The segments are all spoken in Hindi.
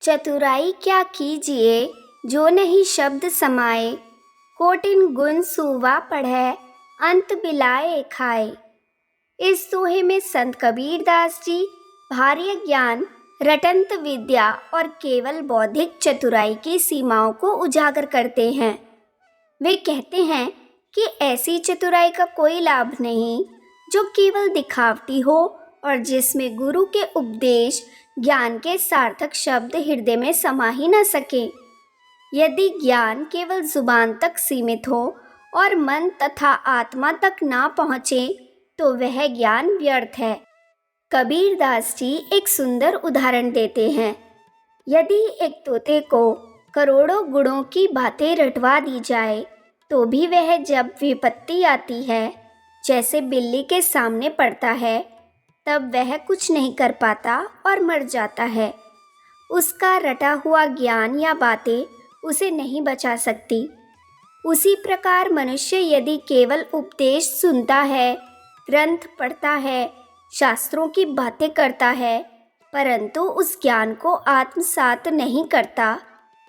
चतुराई क्या कीजिए जो नहीं शब्द समाए, कोटिन गुण सुवा पढ़े अंत बिलाए खाए। इस दोहे में संत कबीरदास जी भार्य ज्ञान, रटंत विद्या और केवल बौद्धिक चतुराई की सीमाओं को उजागर करते हैं। वे कहते हैं कि ऐसी चतुराई का कोई लाभ नहीं जो केवल दिखावटी हो और जिसमें गुरु के उपदेश ज्ञान के सार्थक शब्द हृदय में समा ही न सके। यदि ज्ञान केवल जुबान तक सीमित हो और मन तथा आत्मा तक ना पहुँचे तो वह ज्ञान व्यर्थ है। कबीरदास जी एक सुंदर उदाहरण देते हैं। यदि एक तोते को करोड़ों गुणों की बातें रटवा दी जाए तो भी वह जब विपत्ति आती है, जैसे बिल्ली के सामने पड़ता है, तब वह कुछ नहीं कर पाता और मर जाता है। उसका रटा हुआ ज्ञान या बातें उसे नहीं बचा सकती। उसी प्रकार मनुष्य यदि केवल उपदेश सुनता है, ग्रंथ पढ़ता है, शास्त्रों की बातें करता है, परंतु उस ज्ञान को आत्मसात नहीं करता,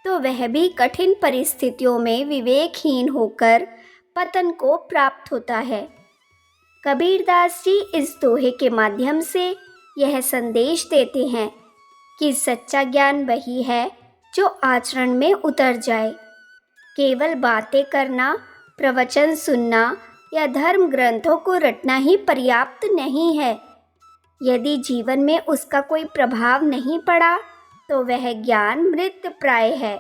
तो वह भी कठिन परिस्थितियों में विवेकहीन होकर पतन को प्राप्त होता है। कबीरदास जी इस दोहे के माध्यम से यह संदेश देते हैं कि सच्चा ज्ञान वही है जो आचरण में उतर जाए। केवल बातें करना, प्रवचन सुनना या धर्म ग्रंथों को रटना ही पर्याप्त नहीं है। यदि जीवन में उसका कोई प्रभाव नहीं पड़ा तो वह ज्ञान मृतप्राय है।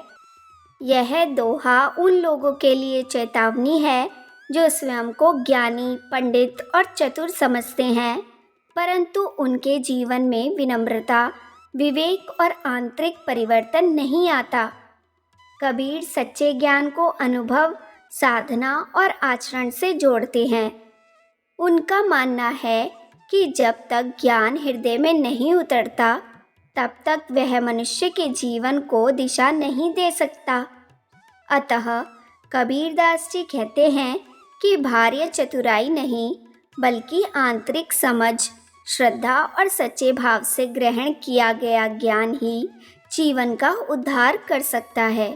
यह दोहा उन लोगों के लिए चेतावनी है जो स्वयं को ज्ञानी, पंडित और चतुर समझते हैं, परंतु उनके जीवन में विनम्रता, विवेक और आंतरिक परिवर्तन नहीं आता। कबीर सच्चे ज्ञान को अनुभव, साधना और आचरण से जोड़ते हैं। उनका मानना है कि जब तक ज्ञान हृदय में नहीं उतरता, तब तक वह मनुष्य के जीवन को दिशा नहीं दे सकता। अतः कबीरदास जी कहते हैं कि बाह्य चतुराई नहीं, बल्कि आंतरिक समझ, श्रद्धा और सच्चे भाव से ग्रहण किया गया ज्ञान ही जीवन का उद्धार कर सकता है।